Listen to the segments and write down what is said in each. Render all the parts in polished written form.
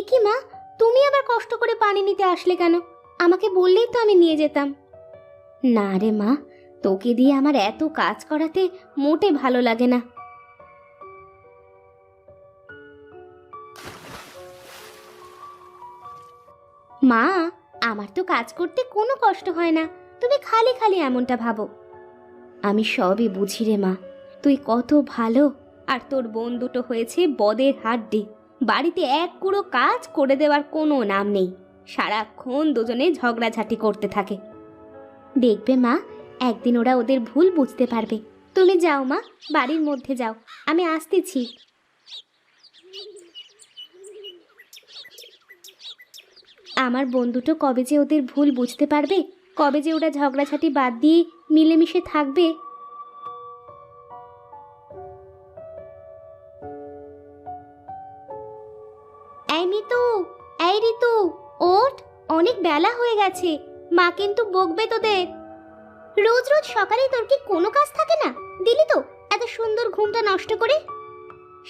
কি মা, তুমি আবার কষ্ট করে পানি নিতে আসলে কেন? আমাকে বললেই তো আমি নিয়ে যেতাম। না রে মা, তোকে দিয়ে আমার এত কাজ করাতে মোটে ভালো লাগে না। মা, আমার তো কাজ করতে কোনো কষ্ট হয় না, তুমি খালি খালি এমনটা ভাবো। আমি সবই বুঝি রে মা, তুই কত ভালো। আর তোর বোন দুটো হয়েছে বদের হাড্ডি, বাড়িতে এক কুড়ো কাজ করে দেওয়ার কোনো নাম নেই, সারাক্ষণ দুজনে ঝগড়াঝাটি করতে থাকে। দেখবে মা, একদিন ওরা ওদের ভুল বুঝতে পারবে। তুমি যাও মা, বাড়ির মধ্যে যাও, আমি আসতেছি। আমার বন্ধুটো কবে যে ওদের ভুল বুঝতে পারবে, কবে যে ওরা ঝগড়াঝাটি বাদ দিয়ে মিলেমিশে থাকবে। এই মিতু, এই ঋতু, ওঠ, অনেক বেলা হয়ে গেছে, মা কিন্তু বকবে তোদের। রোজ রোজ সকালেই তোর কি কোনো কাজ থাকে না? দিলি তো এত সুন্দর ঘুমটা নষ্ট করে।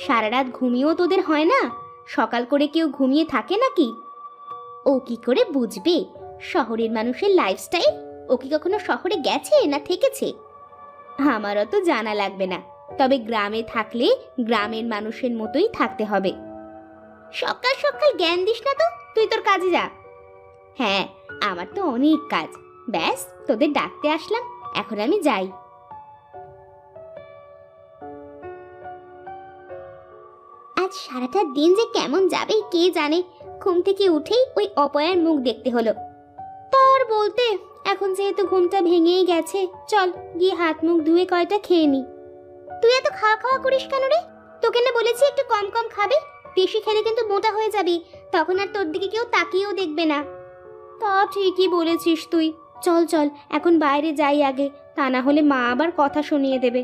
সারা রাত ঘুমিয়েও তোদের হয় না? সকাল করে কেউ ঘুমিয়ে থাকে নাকি? ও কি করে বুঝবে শহরের মানুষের লাইফস্টাইল? ও কি কখনো শহরে গেছে না থেকেছে? আমারও তো জানা লাগবে না, তবে গ্রামে থাকলে গ্রামের মানুষের মতোই থাকতে হবে। সকাল সকাল জ্ঞান দিস না তো, তুই তোর কাজে যা। হ্যাঁ, আমার তো অনেক কাজ, ব্যাস তোদের ডাকতে আসলাম, এখন আমি যাই। আজ সারাটা দিন যে কেমন যাবে কে জানে। ঘুম থেকে উঠেই ওই অপয়ার মুখ দেখতে হলো। তার বলতে, এখন যেহেতু ঘুমটা ভেঙেই গেছে, চল গিয়ে হাত মুখ ধুয়ে কয়টা খেয়ে নি। তুই এত খাওয়া খাওয়া করিস কেন রে? তোকে না বলেছি একটু কম কম খাবে, বেশি খেলে কিন্তু মোটা হয়ে যাবি, তখন আর তোর দিকে কেউ তাকিয়েও দেখবে না। তা ঠিকই বলেছিস তুই, চল চল এখন বাইরে যাই আগে, তা না হলে মা আবার কথা শুনিয়ে দেবে।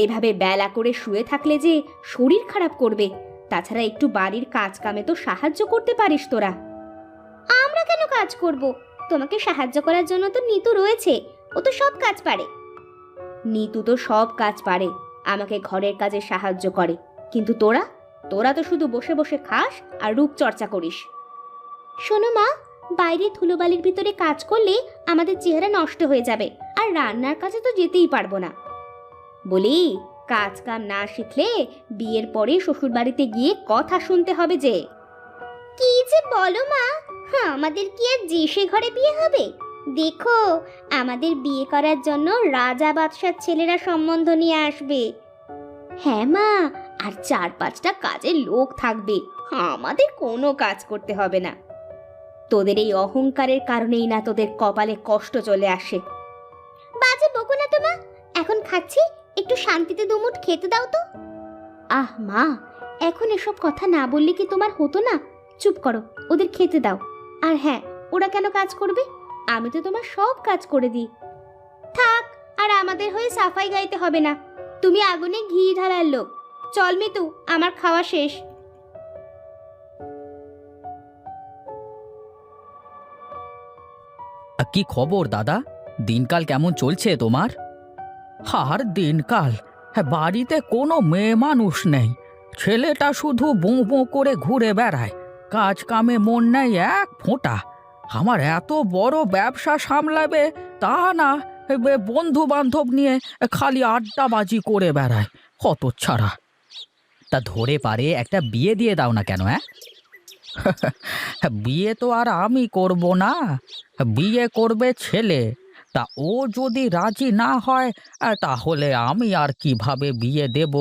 এভাবে বেলা করে শুয়ে থাকলে যে শরীর খারাপ করবে, তাছাড়া একটু বাড়ির কাজ কামে তো সাহায্য করতে পারিস তোরা। আমরা কেন কাজ করব? তোমাকে সাহায্য করার জন্য তো নিতু রয়েছে, ও তো সব কাজ পারে। নিতু তো সব কাজ পারে, আমাকে ঘরের কাজে সাহায্য করে, কিন্তু তোরা তোরা তো শুধু বসে বসে খাস আর রূপচর্চা করিস। শোনো মা, বাইরে ধুলোবালির ভিতরে কাজ করলে আমাদের চেহারা নষ্ট হয়ে যাবে, আর রান্নার কাজে তো যেতেই পারবো না। বলি, কাজ কাম না শিখলে বিয়ের পরে শ্বশুর বাড়িতে গিয়ে কথা শুনতে হবে যে। কি যে বলো মা, আমাদের কি আর যে সে ঘরে বিয়ে হবে? দেখো, আমাদের বিয়ে করার জন্য রাজা বাদশার ছেলেরা সম্বন্ধ নিয়ে আসবে। হ্যাঁ মা, আর 4-5টা কাজের লোক থাকবে, আমাদের কোনো কাজ করতে হবে না। তোদের এই অহংকারের কারণেই না তোদের কপালে কষ্ট চলে আসে। বাজে বকো না তো মা, এখন খাচ্ছি, একটু শান্তিতে দুমুঠ খেতে দাও তো। আহ মা, এখন এসব কথা না বললে কি তোমার হতো না? চুপ করো, ওদের খেতে দাও। আর হ্যাঁ, ওরা কেন কাজ করবে? আমি তো তোমার সব কাজ করে দিই। থাক, আর আমাদের হয়ে সাফাই গাইতে হবে না, তুমি আগুনে ঘি ঢালার লোক। চল মিতু, আমার খাওয়া শেষ। কি খবর দাদা? দিনকাল কেমন চলছে তোমার? আর দিনকাল, বাড়িতে কোনো মেয়ে মানুষ নেই, ছেলেটা শুধু বোঁ বোঁ করে ঘুরে বেড়ায়, কাজ কামে মন নেই এক ফোঁটা। আমার এত বড় ব্যবসা সামলাবে তা না, বন্ধু বান্ধব নিয়ে খালি আড্ডাবাজি করে বেড়ায়, হতচ্ছাড়া। তা ধরে পারে একটা বিয়ে দিয়ে দাও না কেন? বিয়ে তো আর আমি করব না, বিয়ে করবে ছেলে। তা ও যদি রাজি না হয়, তাহলে আমি আর কিভাবে বিয়ে দেব?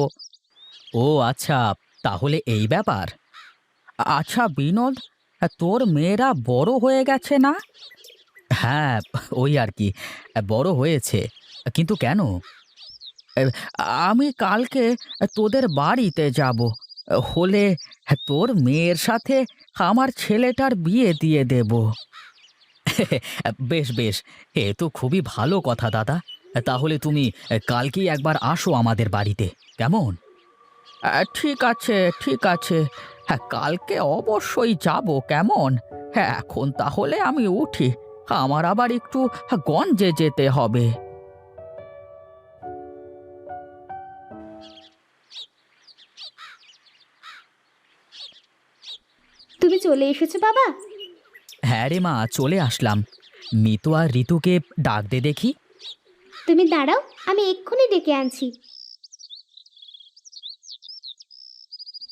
ও আচ্ছা, তাহলে এই ব্যাপার। আচ্ছা বিনোদ, তোর মেয়েরা বড় হয়ে গেছে না? হ্যাঁ, ওই আর কি, বড় হয়েছে। কিন্তু কেন? এ, আমি কালকে তোদের বাড়িতে যাব, হলে তোর মেয়ের সাথে আমার ছেলেটার বিয়ে দিয়ে দেব। বেশ বেশ, এ তো খুবই ভালো কথা দাদা। তাহলে তুমি কালকেই একবার আসো আমাদের বাড়িতে, কেমন? ঠিক আছে ঠিক আছে, হ্যাঁ কালকে অবশ্যই যাব, কেমন? হ্যাঁ এখন তাহলে আমি উঠি, আমার আবার একটু গঞ্জে যেতে হবে। তুমি চলে এসেছো বাবা? হ্যাঁ রে মা, চলে আসলাম। মিতু আর ঋতুকে ডাক দে দেখি। তুমি দাঁড়াও, আমি এক্ষুনি ডেকে আনছি।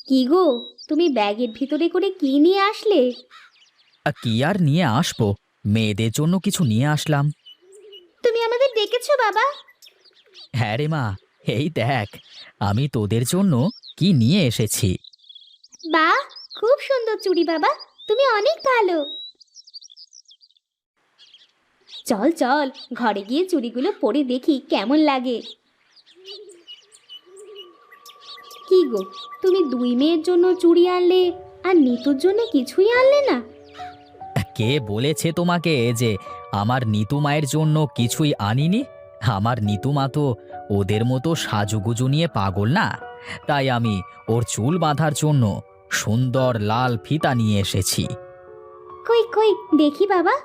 কি গো, তুমি ব্যাগের ভিতরে করে কি নিয়ে আসলে? কি আর নিয়ে আসবো, মেয়েদের জন্য কিছু নিয়ে আসলাম। তুমি আমাদের ডেকেছো বাবা? হ্যাঁ রে মা, এই দেখ আমি তোদের জন্য কি নিয়ে এসেছি। বাহ, খুব সুন্দর চুড়ি বাবা, তুমি অনেক ভালো। চল চল, ঘরে গিয়ে চুড়িগুলো পরে দেখি কেমন লাগে। কি গো, তুমি দুই মেয়ের জন্য চুড়ি আনলে আর নিতুর জন্য কিছুই আনলে না? কে বলেছে তোমাকে যে আমার নিতু মায়ের জন্য কিছুই আনিনি? আমার নিতু মা তো ওদের মতো সাজুগুজু নিয়ে পাগল না। তাই আমি ওর চুল বাঁধার জন্য সুন্দর লাল ফিতা নিয়ে এসেছি। কই কই দেখি বাবা।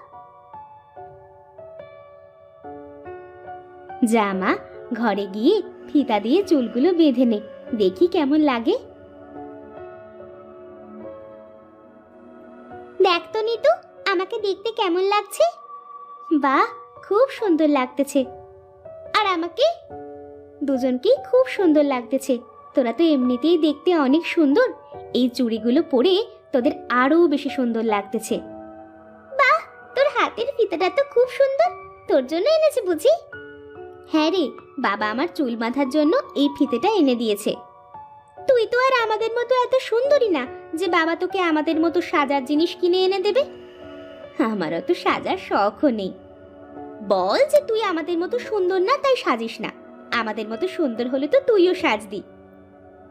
যা মা, ঘরে গিয়ে ফিতা দিয়ে চুলগুলো বেঁধে নে, দেখি কেমন লাগে। দেখ তো নিতু, আমাকে দেখতে কেমন লাগছে? বাহ, খুব সুন্দর লাগতেছে। আর আমাকে? দুজনকেই খুব সুন্দর লাগতেছে। তোরা তো এমনিতেই দেখতে অনেক সুন্দর, এই চুড়িগুলো পরে তোদের আরো বেশি সুন্দর লাগতেছে। বাহ, তোর হাতের ফিতাটা তো খুব সুন্দর, তোর জন্য এনেছে বুঝি? হ্যাঁ রে, বাবা আমার চুল বাঁধার জন্য এই ফিতেটা এনে দিয়েছে। তুই তো আর আমাদের মতো এত সুন্দরী না যে বাবা তোকে আমাদের মতো সাজার জিনিস কিনে এনে দেবে। আমারও তো সাজার শখও নেই। বল যে তুই আমাদের মতো সুন্দর না তাই সাজিস না, আমাদের মতো সুন্দর হলে তো তুইও সাজদি।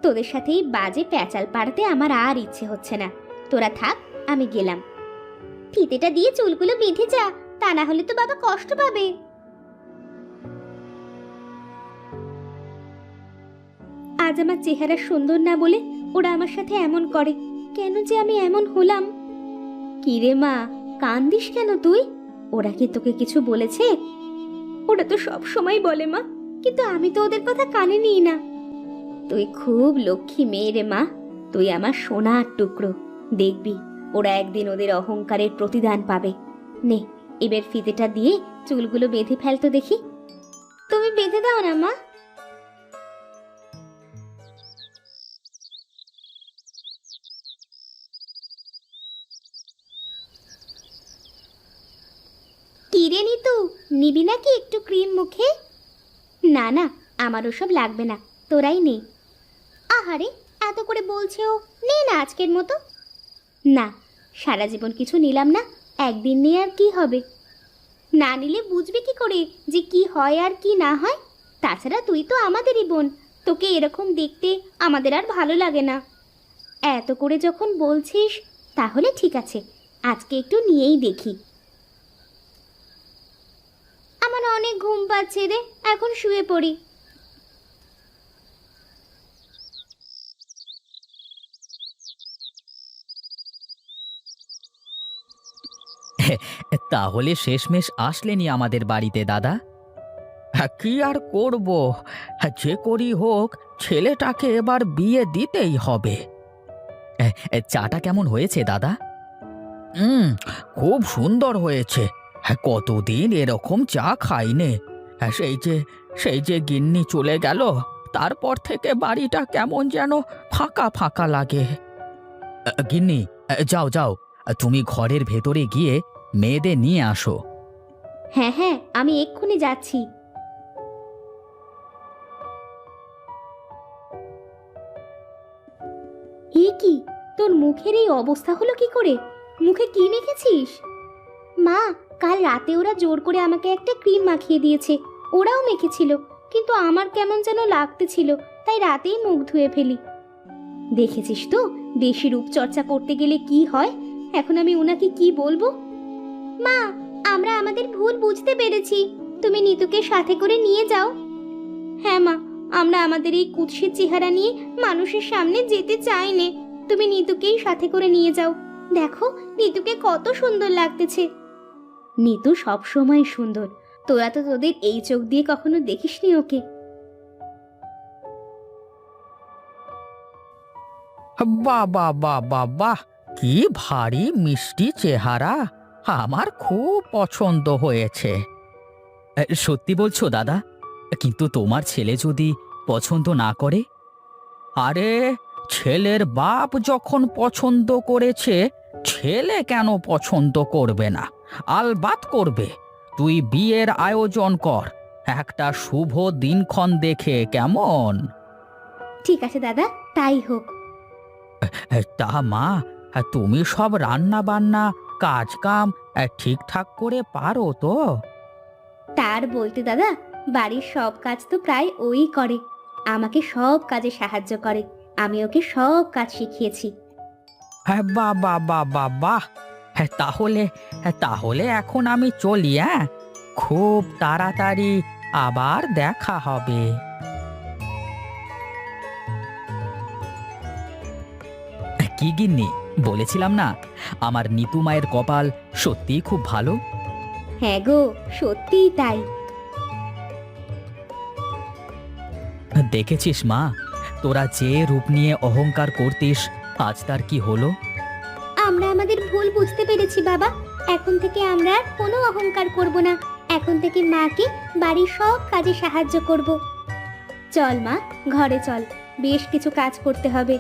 তোদের সাথে এই বাজে প্যাচাল পাড়াতে আমার আর ইচ্ছে হচ্ছে না। তোরা থাক, আমি গেলাম। ফিতেটা দিয়ে চুলগুলো বেঁধে যা, তা না হলে তো বাবা কষ্ট পাবে। আজ আমার চেহারা সুন্দর না বলে ওরা আমার সাথে এমন করে, কেন যে আমি এমন হলাম? কি রে মা, কান্দিস কেন তুই? ওরা কি তোকে কিছু বলেছে? ওরা তো সব সময় বলে মা, কিন্তু আমি তো ওদের কথা কানে নিই না। তুই খুব লক্ষ্মী মেয়ে রে মা, তুই আমার সোনার টুকরো। দেখবি ওরা একদিন ওদের অহংকারের প্রতিদান পাবে। নে, এবার ফিতেটা দিয়ে চুলগুলো বেঁধে ফেলতো দেখি। তুমি বেঁধে দাও না মা। কিরে নিতু, নিবি নাকি একটু ক্রিম মুখে? না না, আমার ওসব লাগবে না, তোরাই নে। আহারে, এত করে বলছেও, নে না আজকের মতো। না, সারা জীবন কিছু নিলাম না, একদিন নিয়ে আর কি হবে? না নিলে বুঝবি কি করে যে কি হয় আর কি না হয়? তাছাড়া তুই তো আমাদেরই বোন, তোকে এরকম দেখতে আমাদের আর ভালো লাগে না। এত করে যখন বলছিস তাহলে ঠিক আছে, আজকে একটু নিয়েই দেখি। আমার অনেক ঘুম পাচ্ছে রে, এখন শুয়ে পড়ি। তাহলে শেষমেশ আসলেনি আমাদের বাড়িতে দাদা? কি আর করব, যে করি হোক ছেলেটাকে এবার বিয়ে দিতেই হবে। চাটা কেমন হয়েছে দাদা? হুম, খুব সুন্দর হয়েছে। কতদিন এরকম চা খাইনে। সেই যে গিন্নি চলে গেল, তারপর থেকে বাড়িটা কেমন যেন ফাঁকা ফাঁকা লাগে। গিন্নি, যাও যাও, তুমি ঘরের ভেতরে গিয়ে মেয়েদের নিয়ে আসো। হ্যাঁ হ্যাঁ, আমি এক্ষুনি যাচ্ছি। এ কি, তোর মুখের এই অবস্থা হলো কি করে? মুখে কি মেখেছিস? মা, কাল রাতে ওরা জোর করে আমাকে একটা ক্রিম মাখিয়ে দিয়েছে, ওরাও মেখেছিল, কিন্তু আমার কেমন যেন লাগতেছিল, তাই রাতেই মুখ ধুয়ে ফেলি। দেখেছিস তো বেশি রূপচর্চা করতে গেলে কি হয়। এখন আমি ওনাকে কি বলবো? মা, আমরা আমাদের ভুল বুঝতে পেরেছি, তুমি নিতুকে সাথে করে নিয়ে যাও। হ্যাঁ মা, আমরা আমাদের এই কুৎসিত চেহারা নিয়ে মানুষের সামনে যেতে চাই নে, তুমি নিতুকেই সাথে করে নিয়ে যাও। দেখো নিতুকে কত সুন্দর লাগতেছে। নিতু সব সময় সুন্দর, তোরা তো তোদের এই চোখ দিয়ে কখনো দেখিসনি ওকে। বাহ বাহ বাহ বাহ বাহ, কি ভারী মিষ্টি চেহারা, আমার খুব পছন্দ হয়েছে। সত্যি বলছো দাদা? কিন্তু তোমার ছেলে যদি পছন্দ না করে? আরে, ছেলের বাপ যখন পছন্দ করেছে, ছেলে কেন পছন্দ করবে না? আলবাত করবে। তুই বিয়ের আয়োজন কর, একটা শুভ দিনক্ষণ দেখে, কেমন? ঠিক আছে দাদা, তাই হোক। তা মা, তুমি সব রান্না বান্না কাজ কাম ঠিকঠাক করে পারো তো? তার বলতে দাদা, বাড়ির সব কাজ তো প্রায় ওই করে। আমাকে সব কাজে সাহায্য করে, আমি ওকে সব কাজ শিখিয়েছি। হ্যাঁ, বাহ বাহ বাহ বাহ বাহ। তাহলে এখন আমি চলি, হ্যাঁ? খুব তাড়াতাড়ি আবার দেখা হবে। কি গিন্নি, বলেছিলাম না আমার নিতু মায়ের কপাল সত্যিই খুব ভালো। হ্যাঁ গো, সত্যিই তাই। দেখেছিস মা, তোরা যে রূপ নিয়ে অহংকার করতিস, আজ তার কি হলো? আমরা আমাদের ভুল বুঝতে পেরেছি বাবা। এখন থেকে আমরা আর কোনো অহংকার করব না। এখন থেকে মাকে বাড়ির সব কাজে সাহায্য করব। চল মা, ঘরে চল, বেশ কিছু কাজ করতে হবে।